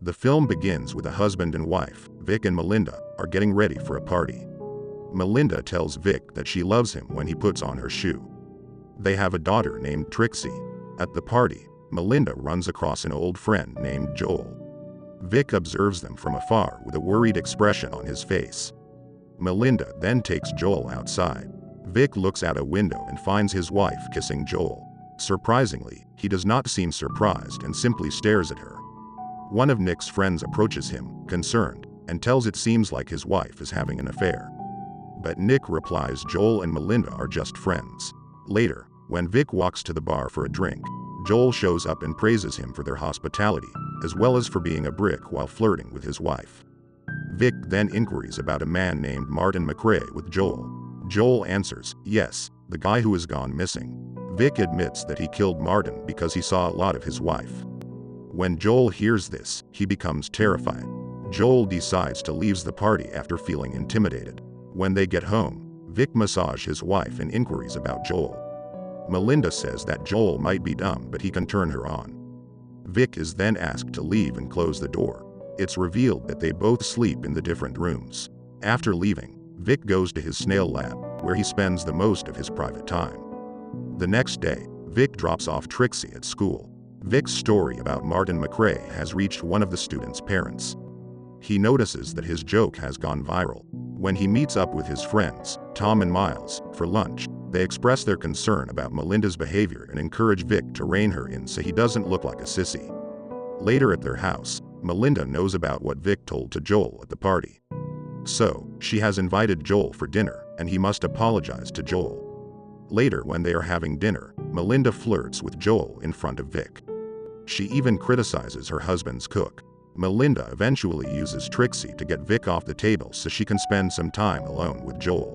The film begins with a husband and wife, Vic and Melinda, are getting ready for a party. Melinda tells Vic that she loves him when he puts on her shoe. They have a daughter named Trixie. At the party, Melinda runs across an old friend named Joel. Vic observes them from afar with a worried expression on his face. Melinda then takes Joel outside. Vic looks out a window and finds his wife kissing Joel. Surprisingly, he does not seem surprised and simply stares at her. One of Nick's friends approaches him, concerned, and tells it seems like his wife is having an affair. But Nick replies Joel and Melinda are just friends. Later, when Vic walks to the bar for a drink, Joel shows up and praises him for their hospitality, as well as for being a brick while flirting with his wife. Vic then inquiries about a man named Martin McRae with Joel. Joel answers, yes, the guy who has gone missing. Vic admits that he killed Martin because he saw a lot of his wife. When Joel hears this, he becomes terrified. Joel decides to leave the party after feeling intimidated. When they get home, Vic massages his wife and inquiries about Joel. Melinda says that Joel might be dumb but he can turn her on. Vic is then asked to leave and close the door. It's revealed that they both sleep in the different rooms. After leaving, Vic goes to his snail lab, where he spends the most of his private time. The next day, Vic drops off Trixie at school. Vic's story about Martin McRae has reached one of the students' parents. He notices that his joke has gone viral. When he meets up with his friends, Tom and Miles, for lunch, they express their concern about Melinda's behavior and encourage Vic to rein her in so he doesn't look like a sissy. Later at their house, Melinda knows about what Vic told to Joel at the party. So, she has invited Joel for dinner, and he must apologize to Joel. Later when they are having dinner, Melinda flirts with Joel in front of Vic. She even criticizes her husband's cook. Melinda eventually uses Trixie to get Vic off the table so she can spend some time alone with Joel.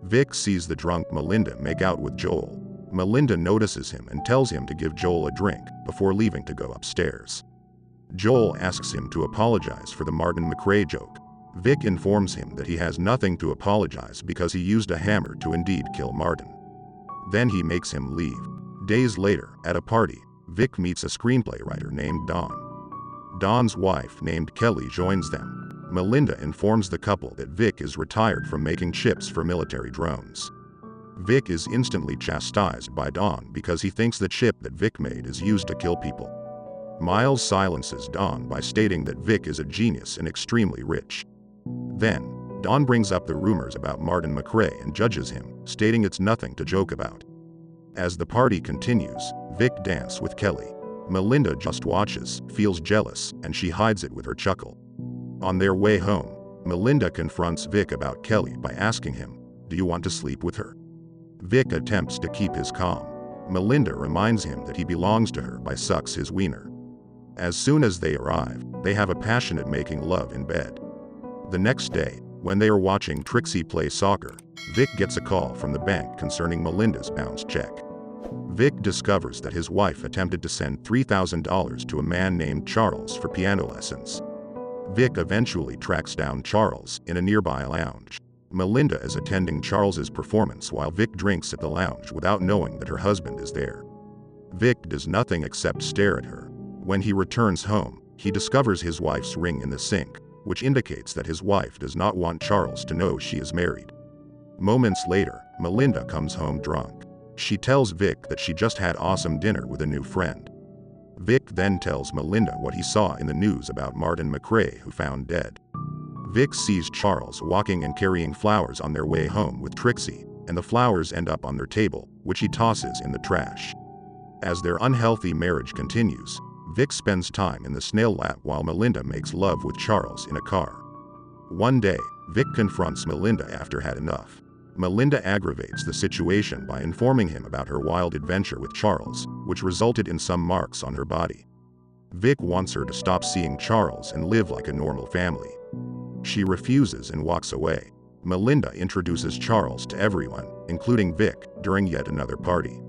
Vic sees the drunk Melinda make out with Joel. Melinda notices him and tells him to give Joel a drink before leaving to go upstairs. Joel asks him to apologize for the Martin McRae joke. Vic informs him that he has nothing to apologize because he used a hammer to indeed kill Martin. Then he makes him leave. Days later, at a party, Vic meets a screenplay writer named Dawn. Dawn's wife named Kelly joins them. Melinda informs the couple that Vic is retired from making chips for military drones. Vic is instantly chastised by Dawn because he thinks the chip that Vic made is used to kill people. Miles silences Dawn by stating that Vic is a genius and extremely rich. Then, Dawn brings up the rumors about Martin McRae and judges him, stating it's nothing to joke about. As the party continues, Vic dances with Kelly. Melinda just watches, feels jealous, and she hides it with her chuckle. On their way home, Melinda confronts Vic about Kelly by asking him, "Do you want to sleep with her?" Vic attempts to keep his calm. Melinda reminds him that he belongs to her by sucks his wiener. As soon as they arrive, they have a passionate making love in bed. The next day, when they are watching Trixie play soccer, Vic gets a call from the bank concerning Melinda's bounced check. Vic discovers that his wife attempted to send $3,000 to a man named Charles for piano lessons. Vic eventually tracks down Charles in a nearby lounge. Melinda is attending Charles's performance while Vic drinks at the lounge without knowing that her husband is there. Vic does nothing except stare at her. When he returns home, he discovers his wife's ring in the sink, which indicates that his wife does not want Charles to know she is married. Moments later, Melinda comes home drunk. She tells Vic that she just had awesome dinner with a new friend. Vic then tells Melinda what he saw in the news about Martin McRae who found dead. Vic sees Charles walking and carrying flowers on their way home with Trixie, and the flowers end up on their table, which he tosses in the trash. As their unhealthy marriage continues, Vic spends time in the snail lab while Melinda makes love with Charles in a car. One day, Vic confronts Melinda after had enough. Melinda aggravates the situation by informing him about her wild adventure with Charles, which resulted in some marks on her body. Vic wants her to stop seeing Charles and live like a normal family. She refuses and walks away. Melinda introduces Charles to everyone, including Vic, during yet another party.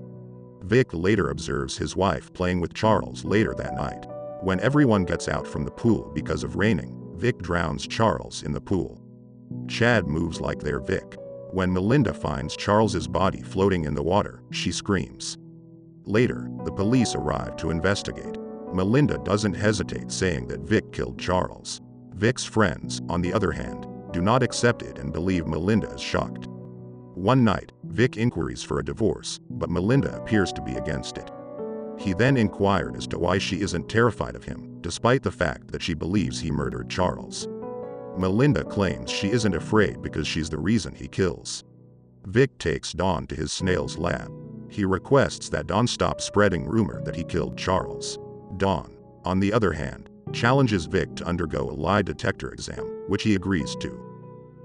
Vic later observes his wife playing with Charles later that night. When everyone gets out from the pool because of raining, Vic drowns Charles in the pool. Chad moves like they're Vic. When Melinda finds Charles's body floating in the water, she screams. Later, the police arrive to investigate. Melinda doesn't hesitate, saying that Vic killed Charles. Vic's friends, on the other hand, do not accept it and believe Melinda is shocked. One night, Vic inquires for a divorce, but Melinda appears to be against it. He then inquired as to why she isn't terrified of him, despite the fact that she believes he murdered Charles. Melinda claims she isn't afraid because she's the reason he kills. Vic takes Dawn to his snail's lab. He requests that Dawn stop spreading rumor that he killed Charles. Dawn, on the other hand, challenges Vic to undergo a lie detector exam, which he agrees to.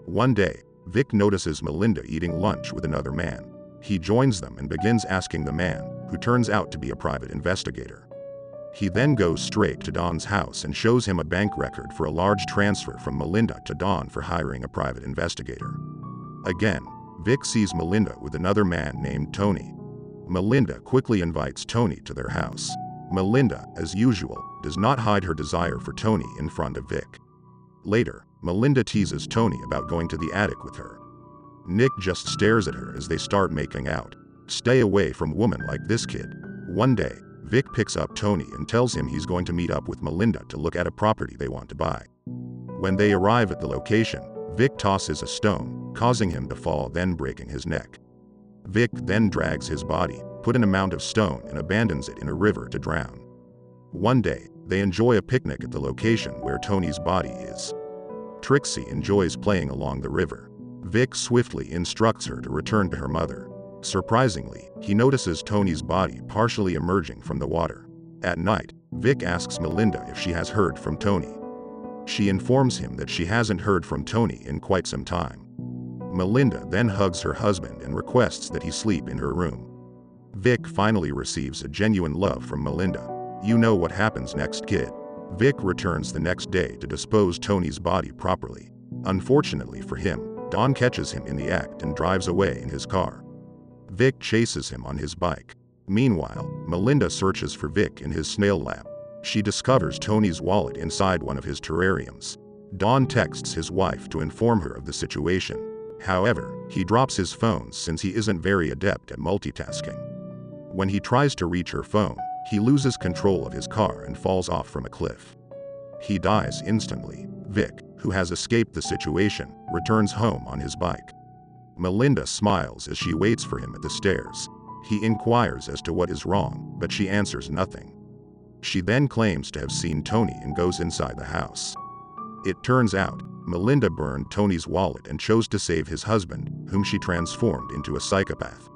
One day, Vic notices Melinda eating lunch with another man. He joins them and begins asking the man, who turns out to be a private investigator. He then goes straight to Dawn's house and shows him a bank record for a large transfer from Melinda to Dawn for hiring a private investigator. Again, Vic sees Melinda with another man named Tony. Melinda quickly invites Tony to their house. Melinda, as usual, does not hide her desire for Tony in front of Vic. Later, Melinda teases Tony about going to the attic with her. Nick just stares at her as they start making out. Stay away from women like this kid. One day, Vic picks up Tony and tells him he's going to meet up with Melinda to look at a property they want to buy. When they arrive at the location, Vic tosses a stone, causing him to fall, then breaking his neck. Vic then drags his body, put an amount of stone, and abandons it in a river to drown. One day, they enjoy a picnic at the location where Tony's body is. Trixie enjoys playing along the river. Vic swiftly instructs her to return to her mother. Surprisingly, he notices Tony's body partially emerging from the water. At night, Vic asks Melinda if she has heard from Tony. She informs him that she hasn't heard from Tony in quite some time. Melinda then hugs her husband and requests that he sleep in her room. Vic finally receives a genuine love from Melinda. You know what happens next, kid. Vic returns the next day to dispose Tony's body properly. Unfortunately for him, Dawn catches him in the act and drives away in his car. Vic chases him on his bike. Meanwhile, Melinda searches for Vic in his snail lab. She discovers Tony's wallet inside one of his terrariums. Dawn texts his wife to inform her of the situation. However, he drops his phone since he isn't very adept at multitasking. When he tries to reach her phone, he loses control of his car and falls off from a cliff. He dies instantly. Vic, who has escaped the situation, returns home on his bike. Melinda smiles as she waits for him at the stairs. He inquires as to what is wrong, but she answers nothing. She then claims to have seen Tony and goes inside the house. It turns out, Melinda burned Tony's wallet and chose to save his husband, whom she transformed into a psychopath.